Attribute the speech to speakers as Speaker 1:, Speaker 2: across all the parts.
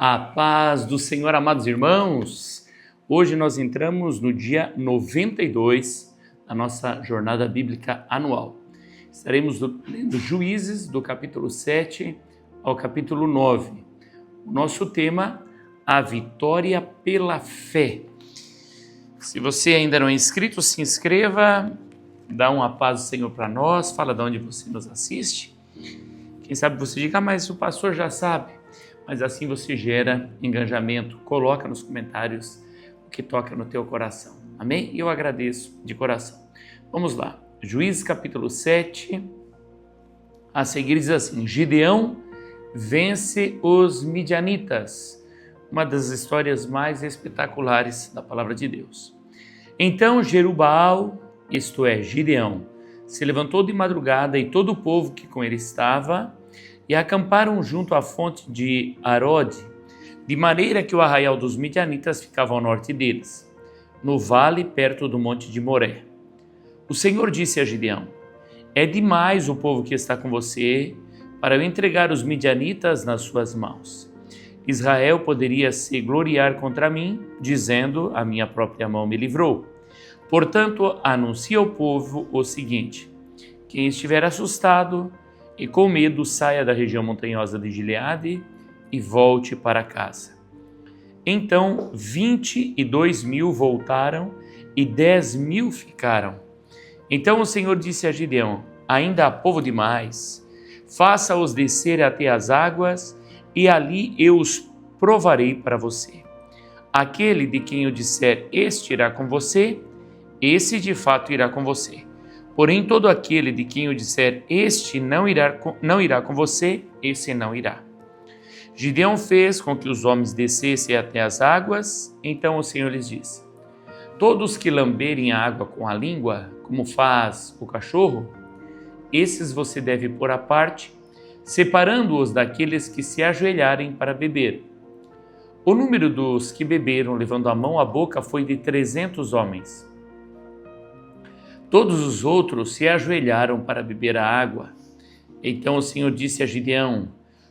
Speaker 1: A paz do Senhor, amados irmãos. Hoje nós entramos no dia 92 da nossa jornada bíblica anual. Estaremos lendo Juízes do capítulo 7 ao capítulo 9. O nosso tema, a vitória pela fé. Se você ainda não é inscrito, se inscreva, dá uma paz do Senhor para nós, fala de onde você nos assiste. Quem sabe você diga, mas o pastor já sabe. Mas assim você gera engajamento. Coloca nos comentários o que toca no teu coração. Amém? E eu agradeço de coração. Vamos lá. Juízes capítulo 7. A seguir diz assim: Gideão vence os midianitas. Uma das histórias mais espetaculares da palavra de Deus. Então Jerubaal, isto é, Gideão, se levantou de madrugada e todo o povo que com ele estava e acamparam junto à fonte de Arode, de maneira que o arraial dos midianitas ficava ao norte deles, no vale perto do monte de Moré. O Senhor disse a Gideão: é demais o povo que está com você para eu entregar os midianitas nas suas mãos. Israel poderia se gloriar contra mim, dizendo: a minha própria mão me livrou. Portanto, anuncia ao povo o seguinte: quem estiver assustado e com medo, saia da região montanhosa de Gileade e volte para casa. Então 22.000 voltaram e 10.000 ficaram. Então o Senhor disse a Gideão: ainda há povo demais, faça-os descer até as águas e ali eu os provarei para você. Aquele de quem eu disser, este irá com você, esse de fato irá com você. Porém, todo aquele de quem eu disser, este não irá com você, esse não irá. Gideão fez com que os homens descessem até as águas. Então o Senhor lhes disse: todos que lamberem a água com a língua, como faz o cachorro, esses você deve pôr à parte, separando-os daqueles que se ajoelharem para beber. O número dos que beberam, levando a mão à boca, foi de 300 homens. Todos os outros se ajoelharam para beber a água. Então o Senhor disse a Gideão: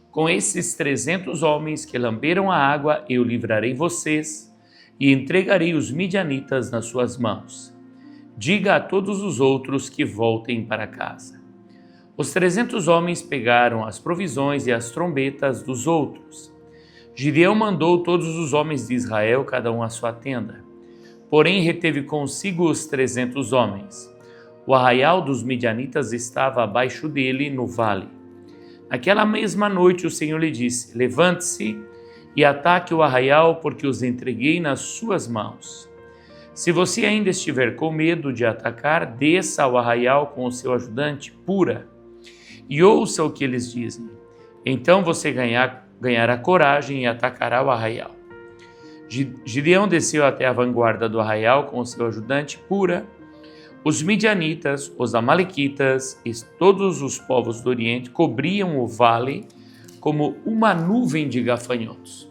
Speaker 1: com esses 300 homens que lamberam a água, eu livrarei vocês e entregarei os midianitas nas suas mãos. Diga a todos os outros que voltem para casa. Os 300 homens pegaram as provisões e as trombetas dos outros. Gideão mandou todos os homens de Israel, cada um à sua tenda. Porém, reteve consigo os 300 homens. O arraial dos midianitas estava abaixo dele, no vale. Naquela mesma noite, o Senhor lhe disse: levante-se e ataque o arraial, porque os entreguei nas suas mãos. Se você ainda estiver com medo de atacar, desça ao arraial com o seu ajudante, Pura, e ouça o que eles dizem. Então você ganhará coragem e atacará o arraial. Gideão desceu até a vanguarda do arraial com o seu ajudante, Pura. Os midianitas, os amalequitas e todos os povos do Oriente cobriam o vale como uma nuvem de gafanhotos.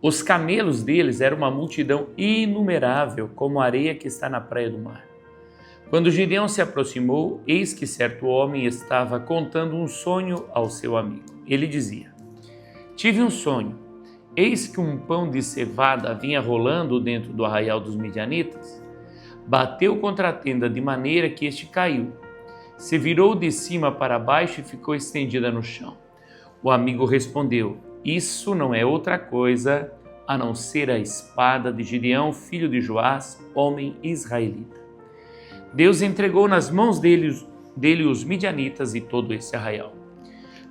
Speaker 1: Os camelos deles eram uma multidão inumerável, como a areia que está na praia do mar. Quando Gideão se aproximou, eis que certo homem estava contando um sonho ao seu amigo. Ele dizia: tive um sonho. Eis que um pão de cevada vinha rolando dentro do arraial dos midianitas. Bateu contra a tenda de maneira que este caiu. Se virou de cima para baixo e ficou estendida no chão. O amigo respondeu: isso não é outra coisa a não ser a espada de Gideão, filho de Joás, homem israelita. Deus entregou nas mãos dele os midianitas e todo esse arraial.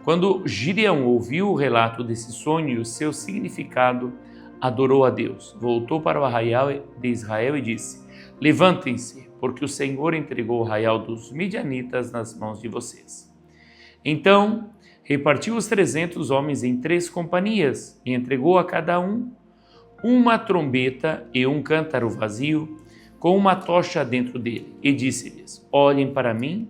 Speaker 1: Quando Gideão ouviu o relato desse sonho e o seu significado, adorou a Deus. Voltou para o arraial de Israel e disse: levantem-se, porque o Senhor entregou o arraial dos midianitas nas mãos de vocês. Então repartiu os 300 homens em 3 companhias e entregou a cada um uma trombeta e um cântaro vazio com uma tocha dentro dele. E disse-lhes: olhem para mim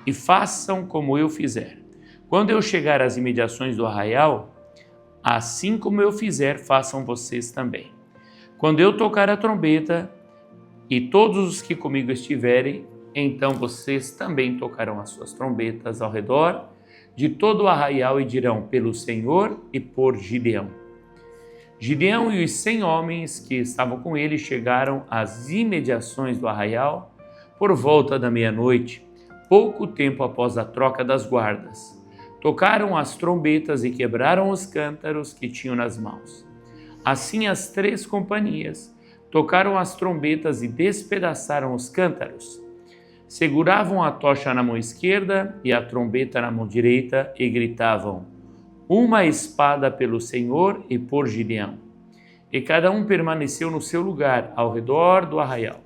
Speaker 1: e façam como eu fizer. Quando eu chegar às imediações do arraial, assim como eu fizer, façam vocês também. Quando eu tocar a trombeta e todos os que comigo estiverem, então vocês também tocarão as suas trombetas ao redor de todo o arraial e dirão: pelo Senhor e por Gideão. Gideão e os 100 homens que estavam com ele chegaram às imediações do arraial por volta da meia-noite, pouco tempo após a troca das guardas. Tocaram as trombetas e quebraram os cântaros que tinham nas mãos. Assim as 3 companhias tocaram as trombetas e despedaçaram os cântaros. Seguravam a tocha na mão esquerda e a trombeta na mão direita e gritavam: uma espada pelo Senhor e por Gideão. E cada um permaneceu no seu lugar, ao redor do arraial.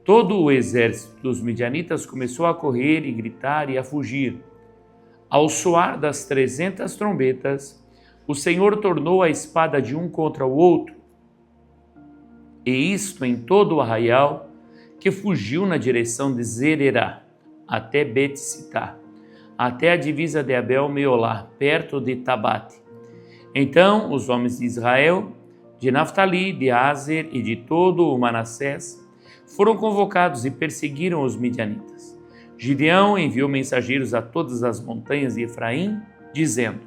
Speaker 1: Todo o exército dos midianitas começou a correr e gritar e a fugir. Ao soar das 300 trombetas, o Senhor tornou a espada de um contra o outro, e isto em todo o arraial, que fugiu na direção de Zererá, até Bet-Sitá, até a divisa de Abel-Meolá, perto de Tabate. Então os homens de Israel, de Naftali, de Aser e de todo o Manassés foram convocados e perseguiram os midianitas. Gideão enviou mensageiros a todas as montanhas de Efraim, dizendo: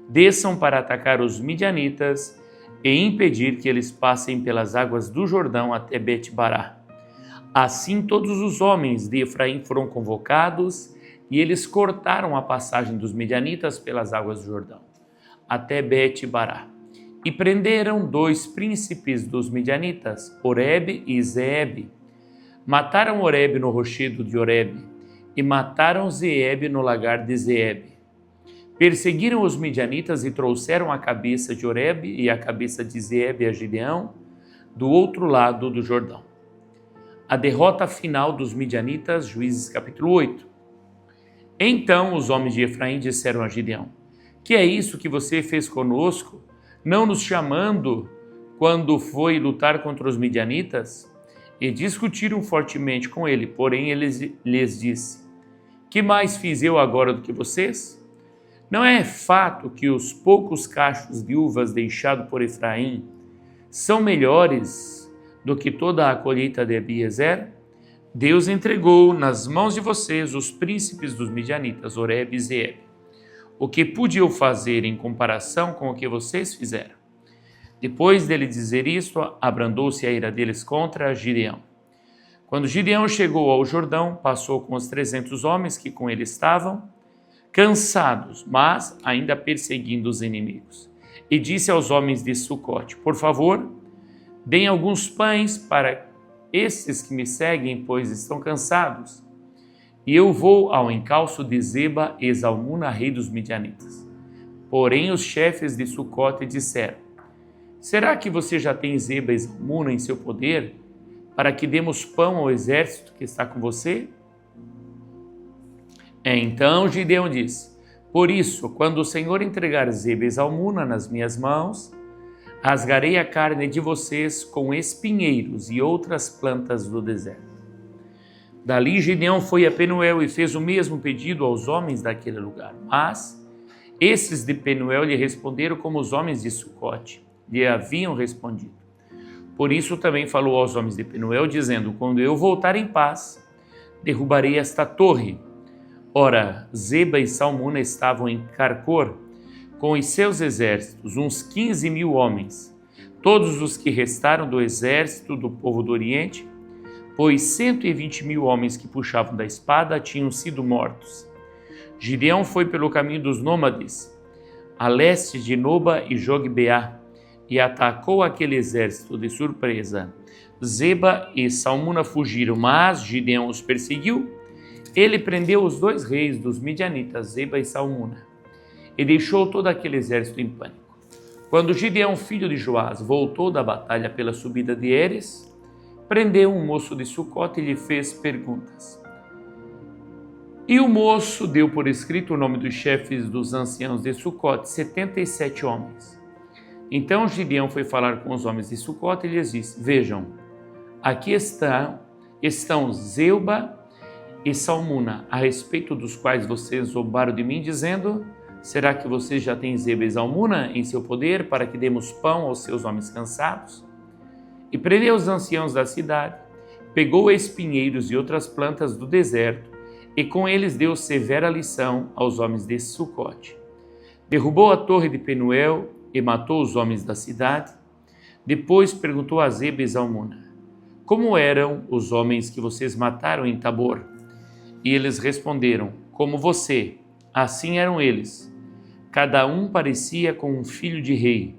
Speaker 1: desçam para atacar os midianitas e impedir que eles passem pelas águas do Jordão até Bet-Bará. Assim todos os homens de Efraim foram convocados e eles cortaram a passagem dos midianitas pelas águas do Jordão, até Bet-Bará. E prenderam 2 príncipes dos midianitas, Oreb e Zeeb. Mataram Oreb no rochedo de Oreb e mataram Zeeb no lagar de Zeeb. Perseguiram os midianitas e trouxeram a cabeça de Oreb e a cabeça de Zeeb a Gideão, do outro lado do Jordão. A derrota final dos midianitas, Juízes capítulo 8. Então os homens de Efraim disseram a Gideão: que é isso que você fez conosco, não nos chamando quando foi lutar contra os midianitas? E discutiram fortemente com ele, porém ele lhes disse: que mais fiz eu agora do que vocês? Não é fato que os poucos cachos de uvas deixados por Efraim são melhores do que toda a colheita de Abiezer? Deus entregou nas mãos de vocês os príncipes dos midianitas, Oreb e Zeeb. O que pude eu fazer em comparação com o que vocês fizeram? Depois dele dizer isto, abrandou-se a ira deles contra Gideão. Quando Gideão chegou ao Jordão, passou com os 300 homens que com ele estavam, cansados, mas ainda perseguindo os inimigos. E disse aos homens de Sucote: por favor, deem alguns pães para estes que me seguem, pois estão cansados. E eu vou ao encalço de Zeba e Zalmuna, rei dos midianitas. Porém os chefes de Sucote disseram: será que você já tem Zeba e Zalmuna em seu poder, para que demos pão ao exército que está com você? Então Gideão disse: por isso, quando o Senhor entregar Zeba e Zalmuna nas minhas mãos, rasgarei a carne de vocês com espinheiros e outras plantas do deserto. Dali Gideão foi a Penuel e fez o mesmo pedido aos homens daquele lugar. Mas esses de Penuel lhe responderam como os homens de Sucote lhe haviam respondido. Por isso também falou aos homens de Penuel, dizendo: quando eu voltar em paz, derrubarei esta torre. Ora, Zeba e Salmuna estavam em Carcor, com os seus exércitos, uns 15.000 homens, todos os que restaram do exército do povo do Oriente, pois 120.000 homens que puxavam da espada tinham sido mortos. Gideão foi pelo caminho dos nômades, a leste de Noba e Jogbeá, e atacou aquele exército de surpresa. Zeba e Salmuna fugiram, mas Gideão os perseguiu. Ele prendeu os 2 reis dos midianitas, Zeba e Salmuna, e deixou todo aquele exército em pânico. Quando Gideão, filho de Joás, voltou da batalha pela subida de Heres, prendeu um moço de Sucote e lhe fez perguntas. E o moço deu por escrito o nome dos chefes dos anciãos de Sucote, 77 homens. Então Gideão foi falar com os homens de Sucote e lhes disse: vejam, aqui estão Zeba e Salmuna, a respeito dos quais vocês zombaram de mim, dizendo: será que vocês já têm Zeba e Salmuna em seu poder para que demos pão aos seus homens cansados? E prendeu os anciãos da cidade, pegou espinheiros e outras plantas do deserto e com eles deu severa lição aos homens de Sucote. Derrubou a torre de Penuel e matou os homens da cidade. Depois perguntou a Zeba e Zalmuna: como eram os homens que vocês mataram em Tabor? E eles responderam: como você, assim eram eles. Cada um parecia com um filho de rei.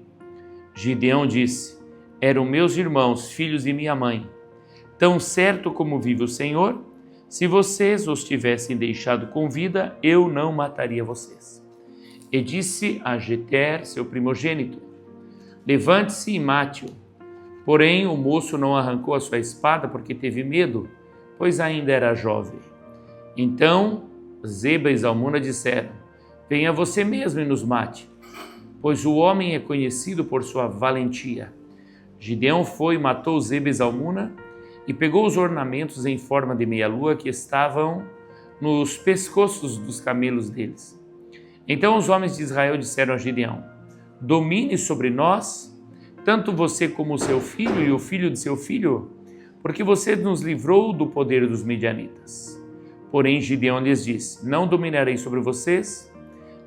Speaker 1: Gideão disse: eram meus irmãos, filhos de minha mãe. Tão certo como vive o Senhor, se vocês os tivessem deixado com vida, eu não mataria vocês. E disse a Jeter, seu primogênito: levante-se e mate-o. Porém, o moço não arrancou a sua espada porque teve medo, pois ainda era jovem. Então, Zeba e Zalmuna disseram: venha você mesmo e nos mate, pois o homem é conhecido por sua valentia. Gideão foi e matou Zeba e Zalmuna e pegou os ornamentos em forma de meia-lua que estavam nos pescoços dos camelos deles. Então os homens de Israel disseram a Gideão: domine sobre nós, tanto você como o seu filho e o filho de seu filho, porque você nos livrou do poder dos midianitas. Porém Gideão lhes disse: não dominarei sobre vocês,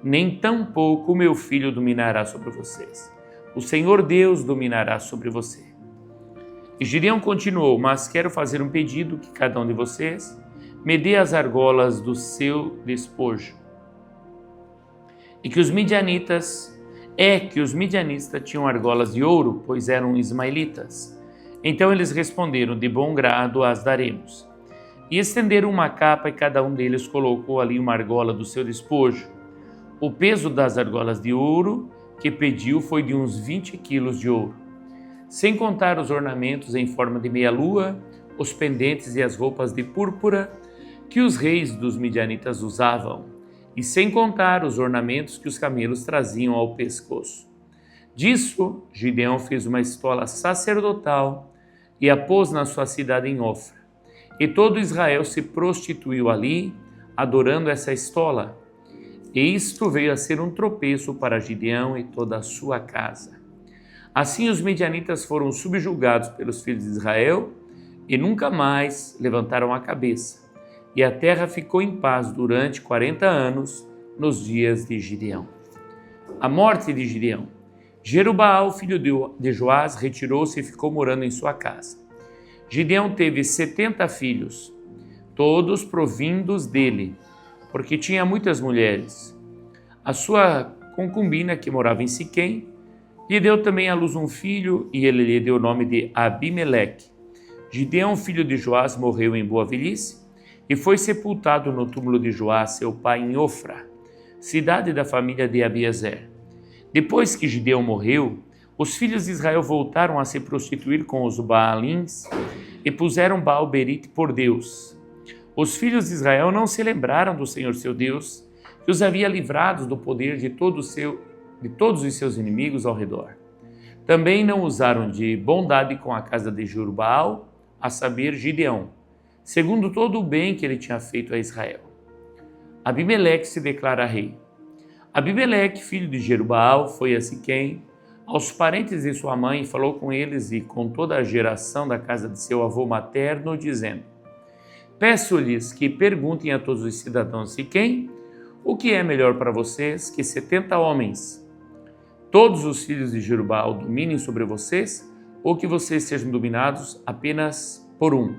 Speaker 1: nem tampouco meu filho dominará sobre vocês. O Senhor Deus dominará sobre você. E Gideão continuou: mas quero fazer um pedido, que cada um de vocês me dê as argolas do seu despojo. Que os midianitas tinham argolas de ouro, pois eram ismaelitas. Então eles responderam: de bom grado as daremos. E estenderam uma capa e cada um deles colocou ali uma argola do seu despojo. O peso das argolas de ouro que pediu foi de uns 20 quilos de ouro, sem contar os ornamentos em forma de meia-lua, os pendentes e as roupas de púrpura que os reis dos midianitas usavam, e sem contar os ornamentos que os camelos traziam ao pescoço. Disso, Gideão fez uma estola sacerdotal e a pôs na sua cidade em Ofra. E todo Israel se prostituiu ali, adorando essa estola. E isto veio a ser um tropeço para Gideão e toda a sua casa. Assim os midianitas foram subjugados pelos filhos de Israel e nunca mais levantaram a cabeça. E a terra ficou em paz durante 40 anos, nos dias de Gideão. A morte de Gideão. Jerubaal, filho de Joás, retirou-se e ficou morando em sua casa. Gideão teve 70 filhos, todos provindos dele, porque tinha muitas mulheres. A sua concubina, que morava em Siquém, lhe deu também à luz um filho, e ele lhe deu o nome de Abimeleque. Gideão, filho de Joás, morreu em boa velhice, e foi sepultado no túmulo de Joás, seu pai, em Ofra, cidade da família de Abiezer. Depois que Gideão morreu, os filhos de Israel voltaram a se prostituir com os Baalins e puseram Baal-berite por Deus. Os filhos de Israel não se lembraram do Senhor seu Deus, que os havia livrados do poder de todos os seus inimigos ao redor. Também não usaram de bondade com a casa de Jerubbaal, a saber, Gideão, segundo todo o bem que ele tinha feito a Israel. Abimeleque se declara rei. Abimeleque, filho de Jerubbaal, foi a Siquém, aos parentes de sua mãe, e falou com eles e com toda a geração da casa de seu avô materno, dizendo: peço-lhes que perguntem a todos os cidadãos de Siquém o que é melhor para vocês que 70 homens. Todos os filhos de Jerubbaal dominem sobre vocês, ou que vocês sejam dominados apenas por um.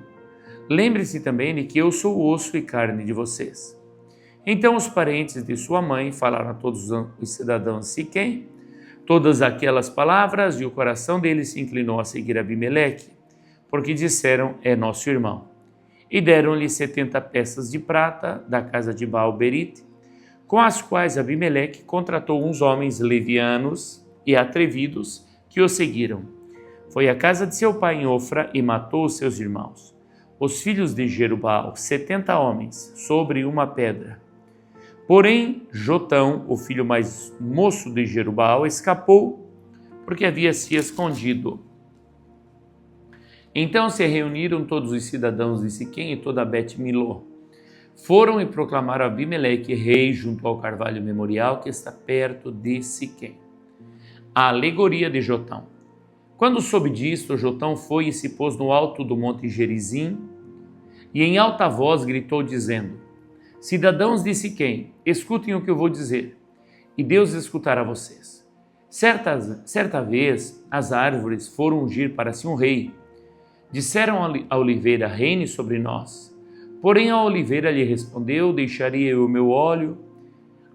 Speaker 1: Lembre-se também de que eu sou osso e carne de vocês. Então os parentes de sua mãe falaram a todos os cidadãos de Siquém todas aquelas palavras, e o coração deles se inclinou a seguir Abimeleque, porque disseram: é nosso irmão. E deram-lhe 70 peças de prata da casa de Baal-berite, com as quais Abimeleque contratou uns homens levianos e atrevidos que o seguiram. Foi à casa de seu pai em Ofra e matou os seus irmãos, os filhos de Jerubbaal, 70 homens, sobre uma pedra. Porém, Jotão, o filho mais moço de Jerubbaal, escapou, porque havia se escondido. Então se reuniram todos os cidadãos de Siquém e toda Bet-Miló. Foram e proclamaram Abimeleque rei junto ao carvalho memorial que está perto de Siquém. A alegoria de Jotão. Quando soube disto, Jotão foi e se pôs no alto do monte Gerizim, e em alta voz gritou, dizendo: Cidadãos de Siquém, escutem o que eu vou dizer, e Deus escutará vocês. Certa vez, as árvores foram ungir para si um rei. Disseram à oliveira, reine sobre nós. Porém a oliveira lhe respondeu, deixaria eu o meu óleo,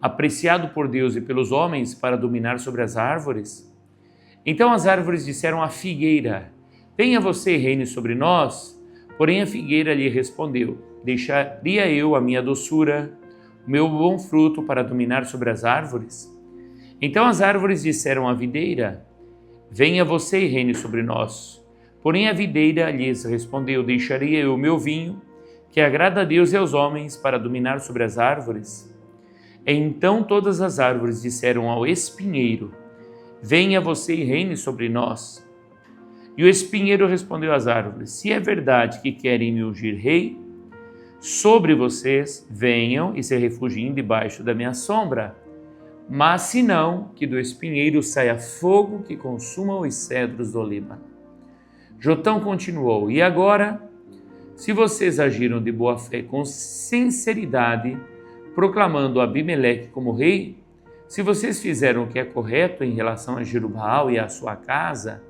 Speaker 1: apreciado por Deus e pelos homens, para dominar sobre as árvores? Então as árvores disseram à figueira, venha você e reine sobre nós. Porém a figueira lhe respondeu, deixaria eu a minha doçura, o meu bom fruto, para dominar sobre as árvores? Então as árvores disseram à videira, venha você e reine sobre nós. Porém a videira lhes respondeu, deixaria eu o meu vinho, que agrada a Deus e aos homens, para dominar sobre as árvores? Então todas as árvores disseram ao espinheiro, venha você e reine sobre nós. E o espinheiro respondeu às árvores, se é verdade que querem me ungir rei, sobre vocês venham e se refugiem debaixo da minha sombra. Mas se não, que do espinheiro saia fogo que consuma os cedros do Líbano. Jotão continuou, e agora, se vocês agiram de boa fé com sinceridade, proclamando Abimeleque como rei, se vocês fizeram o que é correto em relação a Jerubaal e à sua casa,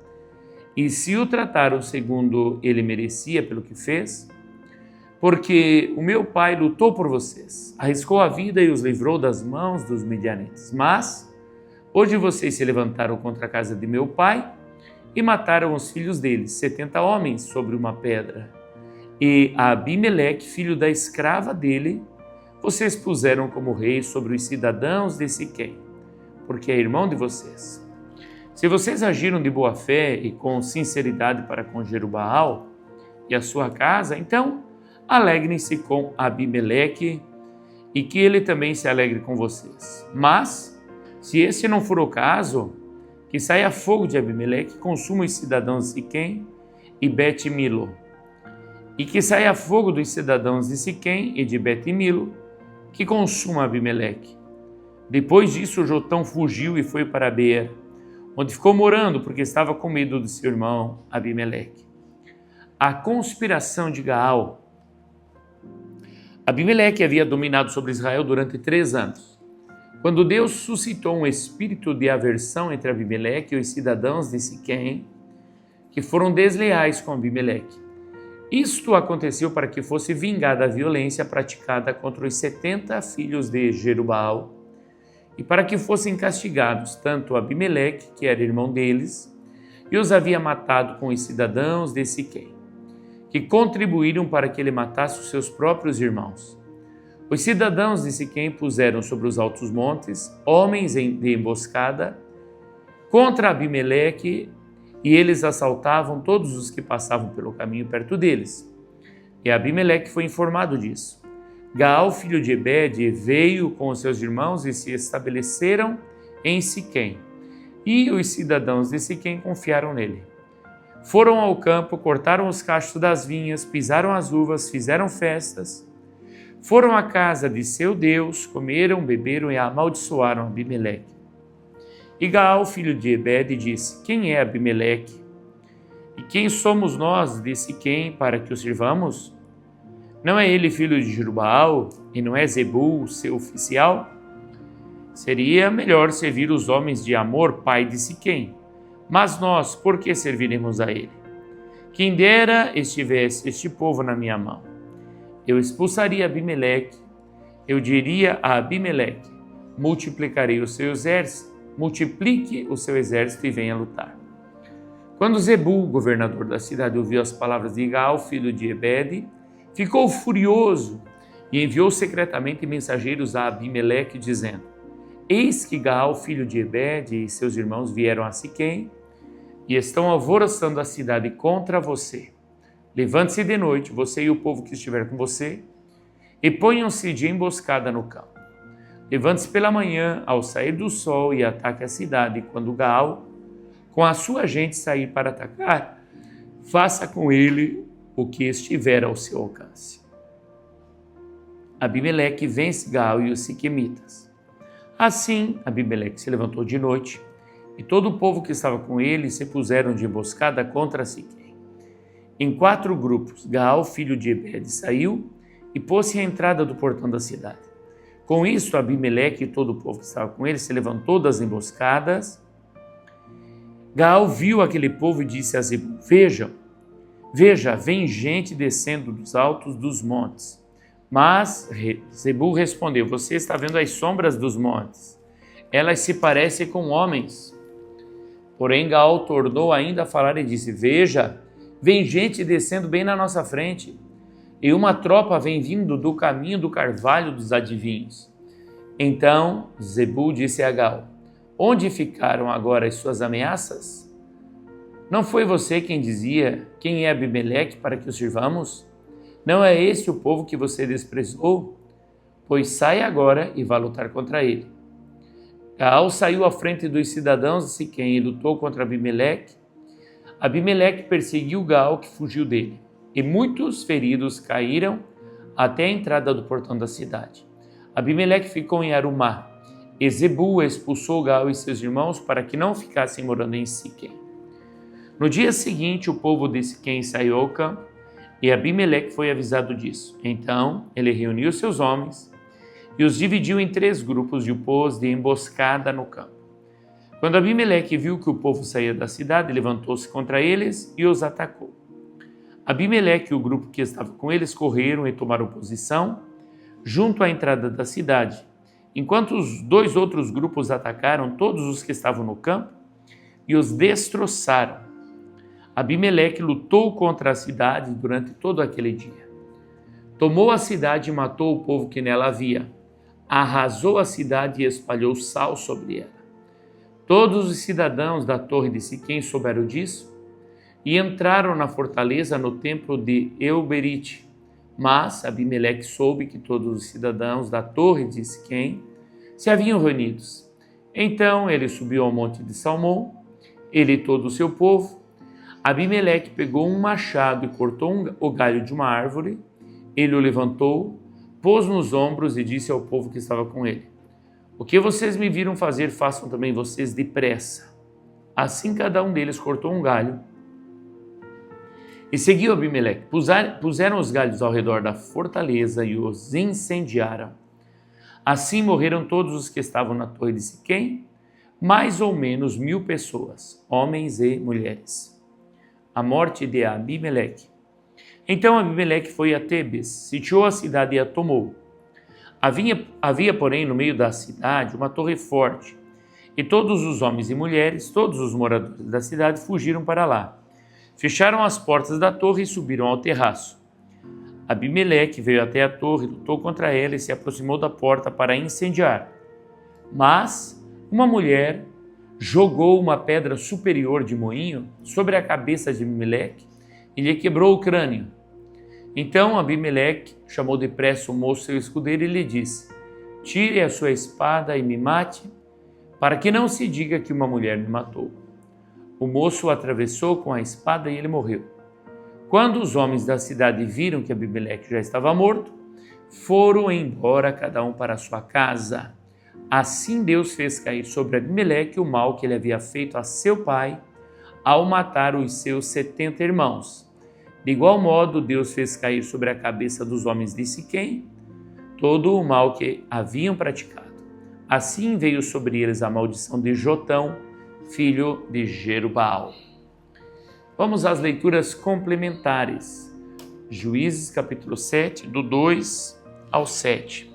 Speaker 1: e se o trataram segundo ele merecia pelo que fez, porque o meu pai lutou por vocês, arriscou a vida e os livrou das mãos dos midianitas. Mas hoje vocês se levantaram contra a casa de meu pai e mataram os filhos deles, 70 homens sobre uma pedra. E a Abimeleque, filho da escrava dele, vocês puseram como rei sobre os cidadãos de Siquém, porque é irmão de vocês. Se vocês agiram de boa fé e com sinceridade para com Jerubaal e a sua casa, então alegrem-se com Abimeleque e que ele também se alegre com vocês. Mas, se esse não for o caso, que saia fogo de Abimeleque, consuma os cidadãos de Siquém e Bet-Milo, e que saia fogo dos cidadãos de Siquém e de Bet-Milo, que consuma Abimeleque. Depois disso, Jotão fugiu e foi para Beer, onde ficou morando porque estava com medo de seu irmão Abimeleque. A conspiração de Gaal. Abimeleque havia dominado sobre Israel durante 3 anos. Quando Deus suscitou um espírito de aversão entre Abimeleque e os cidadãos de Siquém, que foram desleais com Abimeleque. Isto aconteceu para que fosse vingada a violência praticada contra os 70 filhos de Jerubaal, e para que fossem castigados tanto Abimeleque, que era irmão deles, e os havia matado com os cidadãos de Siquém, que contribuíram para que ele matasse os seus próprios irmãos. Os cidadãos de Siquém puseram sobre os altos montes homens de emboscada contra Abimeleque, e eles assaltavam todos os que passavam pelo caminho perto deles. E Abimeleque foi informado disso. Gaal, filho de Ebed, veio com os seus irmãos e se estabeleceram em Siquém. E os cidadãos de Siquém confiaram nele. Foram ao campo, cortaram os cachos das vinhas, pisaram as uvas, fizeram festas. Foram à casa de seu Deus, comeram, beberam e amaldiçoaram Abimeleque. E Gaal, filho de Ebed, disse, quem é Abimeleque? E quem somos nós de Siquém para que o sirvamos? Não é ele filho de Jerubaal, e não é Zebul, seu oficial? Seria melhor servir os homens de Amor, pai de Siquém. Mas nós, por que serviremos a ele? Quem dera estivesse este povo na minha mão. Eu expulsaria Abimeleque, eu diria a Abimeleque, multiplique o seu exército e venha lutar. Quando Zebul, governador da cidade, ouviu as palavras de Gaal, filho de Ebed, ficou furioso e enviou secretamente mensageiros a Abimeleque, dizendo, eis que Gaal, filho de Ebed, e seus irmãos vieram a Siquém e estão alvoroçando a cidade contra você. Levante-se de noite, você e o povo que estiver com você, e ponham-se de emboscada no campo. Levante-se pela manhã, ao sair do sol, e ataque a cidade. Quando Gaal, com a sua gente, sair para atacar, faça com ele o que estiver ao seu alcance. Abimeleque vence Gaal e os siquemitas. Assim, Abimeleque se levantou de noite, e todo o povo que estava com ele se puseram de emboscada contra Siquém. Em 4 grupos, Gaal, filho de Ebed, saiu e pôs-se à entrada do portão da cidade. Com isto, Abimeleque e todo o povo que estava com ele se levantou das emboscadas. Gaal viu aquele povo e disse a Zebul: Veja, vem gente descendo dos altos dos montes. Mas Zebul respondeu: Você está vendo as sombras dos montes. Elas se parecem com homens. Porém, Gaal tornou ainda a falar e disse: Veja, vem gente descendo bem na nossa frente. E uma tropa vem vindo do caminho do carvalho dos adivinhos. Então Zebul disse a Gaal: Onde ficaram agora as suas ameaças? Não foi você quem dizia: Quem é Abimeleque para que o sirvamos? Não é este o povo que você desprezou? Pois sai agora e vá lutar contra ele. Gaal saiu à frente dos cidadãos de Siquém e lutou contra Abimeleque. Abimeleque perseguiu Gaal, que fugiu dele, e muitos feridos caíram até a entrada do portão da cidade. Abimeleque ficou em Arumá, e Zebul expulsou Gaal e seus irmãos para que não ficassem morando em Siquém. No dia seguinte, o povo de Siquém saiu ao campo, e Abimeleque foi avisado disso. Então ele reuniu seus homens e os dividiu em 3 grupos e o pôs de emboscada no campo. Quando Abimeleque viu que o povo saía da cidade, levantou-se contra eles e os atacou. Abimeleque e o grupo que estava com eles correram e tomaram posição junto à entrada da cidade, enquanto os 2 outros grupos atacaram todos os que estavam no campo e os destroçaram. Abimeleque lutou contra a cidade durante todo aquele dia. Tomou a cidade e matou o povo que nela havia. Arrasou a cidade e espalhou sal sobre ela. Todos os cidadãos da torre de Siquém souberam disso e entraram na fortaleza no templo de Euberite. Mas Abimeleque soube que todos os cidadãos da torre de Siquém se haviam reunidos. Então ele subiu ao monte de Salmão, ele e todo o seu povo. Abimeleque pegou um machado e cortou o galho de uma árvore. Ele o levantou, pôs nos ombros e disse ao povo que estava com ele: O que vocês me viram fazer, façam também vocês depressa. Assim cada um deles cortou um galho e seguiu Abimeleque. Puseram os galhos ao redor da fortaleza e os incendiaram. Assim morreram todos os que estavam na torre de Siquém, mais ou menos 1000 pessoas, homens e mulheres. A morte de Abimeleque. Então Abimeleque foi a Tebes, sitiou a cidade e a tomou. Havia, porém, no meio da cidade uma torre forte, e todos os homens e mulheres, todos os moradores da cidade fugiram para lá. Fecharam as portas da torre e subiram ao terraço. Abimeleque veio até a torre, lutou contra ela e se aproximou da porta para incendiar. Mas uma mulher jogou uma pedra superior de moinho sobre a cabeça de Abimeleque e lhe quebrou o crânio. Então Abimeleque chamou depressa o moço seu escudeiro e lhe disse: Tire a sua espada e me mate, para que não se diga que uma mulher me matou. O moço o atravessou com a espada e ele morreu. Quando os homens da cidade viram que Abimeleque já estava morto, foram embora cada um para a sua casa. Assim Deus fez cair sobre Abimeleque o mal que ele havia feito a seu pai ao matar os seus 70 irmãos. De igual modo, Deus fez cair sobre a cabeça dos homens de Siquém todo o mal que haviam praticado. Assim veio sobre eles a maldição de Jotão, filho de Jerubaal. Vamos às leituras complementares. Juízes capítulo 7, do 2 ao 7.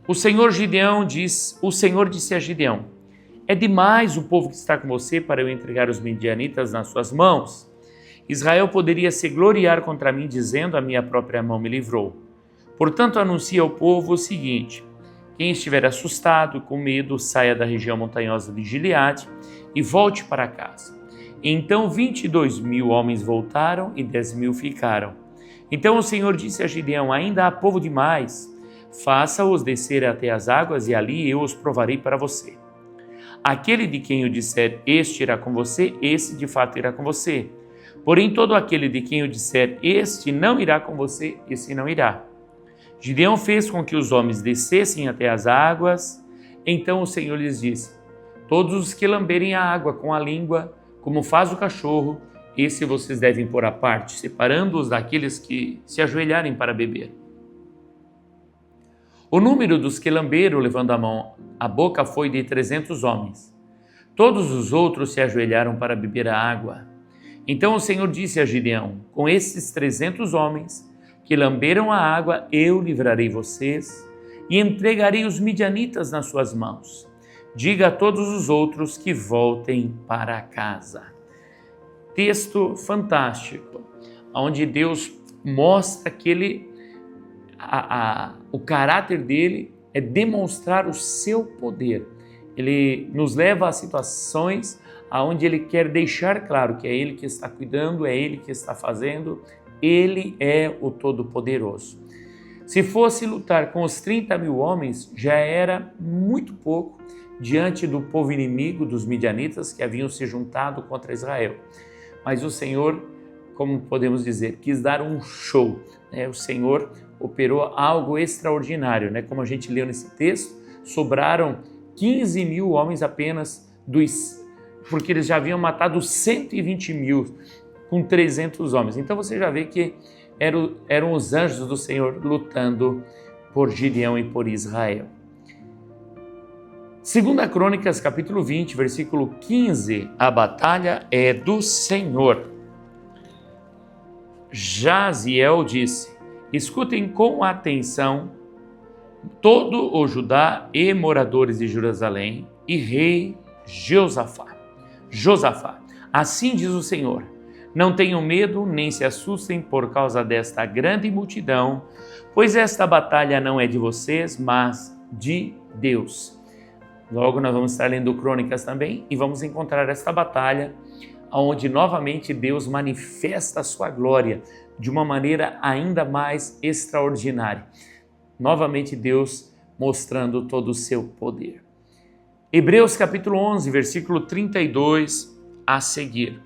Speaker 1: O Senhor disse a Gideão: É demais o povo que está com você para eu entregar os midianitas nas suas mãos? Israel poderia se gloriar contra mim, dizendo: A minha própria mão me livrou. Portanto, anuncia ao povo o seguinte: Quem estiver assustado e com medo, saia da região montanhosa de Gileade e volte para casa. Então 22.000 homens voltaram e 10.000 ficaram. Então o Senhor disse a Gideão: Ainda há povo demais. Faça-os descer até as águas e ali eu os provarei para você. Aquele de quem eu disser, este irá com você, esse de fato irá com você. Porém, todo aquele de quem eu disser, este não irá com você, esse não irá. Gideão fez com que os homens descessem até as águas. Então o Senhor lhes disse: Todos os que lamberem a água com a língua, como faz o cachorro, esse vocês devem pôr à parte, separando-os daqueles que se ajoelharem para beber. O número dos que lamberam, levando a mão à boca, foi de 300 homens. Todos os outros se ajoelharam para beber a água. Então o Senhor disse a Gideão: com esses 300 homens que lamberam a água, eu livrarei vocês e entregarei os midianitas nas suas mãos. Diga a todos os outros que voltem para casa. Texto fantástico, onde Deus mostra que o caráter dele é demonstrar o seu poder. Ele nos leva a situações onde ele quer deixar claro que é ele que está cuidando, é ele que está fazendo, ele é o Todo-Poderoso. Se fosse lutar com os 30 mil homens, já era muito pouco diante do povo inimigo dos midianitas que haviam se juntado contra Israel. Mas o Senhor, como podemos dizer, quis dar um show. O Senhor operou algo extraordinário. Como a gente leu nesse texto, sobraram 15 mil homens apenas, porque eles já haviam matado 120 mil com 300 homens. Então você já vê que eram os anjos do Senhor lutando por Gideão e por Israel. 2 Crônicas, capítulo 20, versículo 15, a batalha é do Senhor. Jaziel disse: escutem com atenção todo o Judá e moradores de Jerusalém e rei Josafá. Assim diz o Senhor: não tenham medo nem se assustem por causa desta grande multidão, pois esta batalha não é de vocês, mas de Deus. Logo nós vamos estar lendo Crônicas também e vamos encontrar esta batalha onde novamente Deus manifesta a sua glória de uma maneira ainda mais extraordinária. Novamente Deus mostrando todo o seu poder. Hebreus capítulo 11, versículo 32 a seguir.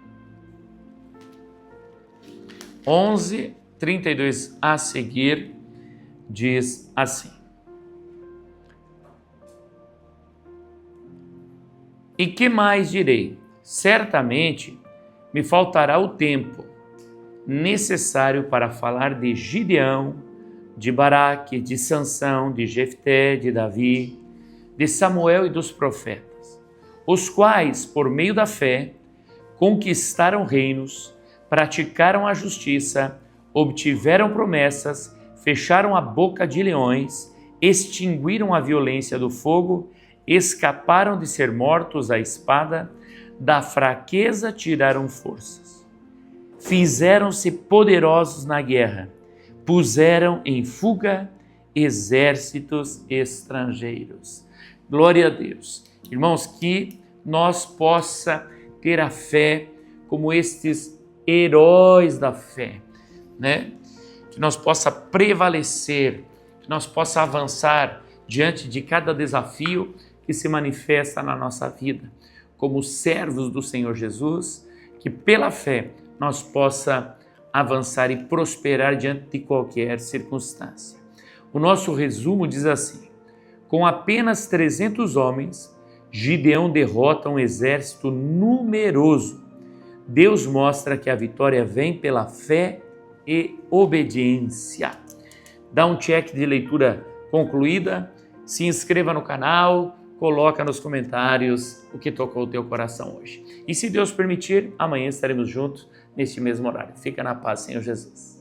Speaker 1: 11, 32 a seguir diz assim: e que mais direi? Certamente me faltará o tempo necessário para falar de Gideão, de Baraque, de Sansão, de Jefté, de Davi, de Samuel e dos profetas, os quais, por meio da fé, conquistaram reinos, praticaram a justiça, obtiveram promessas, fecharam a boca de leões, extinguiram a violência do fogo, escaparam de ser mortos à espada, da fraqueza tiraram forças. Fizeram-se poderosos na guerra, puseram em fuga exércitos estrangeiros. Glória a Deus. Irmãos, que nós possa ter a fé como estes heróis da fé, Que nós possa prevalecer, que nós possa avançar diante de cada desafio que se manifesta na nossa vida, como servos do Senhor Jesus, que pela fé nós possa avançar e prosperar diante de qualquer circunstância. O nosso resumo diz assim: com apenas 300 homens, Gideão derrota um exército numeroso. Deus mostra que a vitória vem pela fé e obediência. Dá um check de leitura concluída, se inscreva no canal, coloca nos comentários o que tocou o teu coração hoje. E se Deus permitir, amanhã estaremos juntos neste mesmo horário. Fica na paz, Senhor Jesus.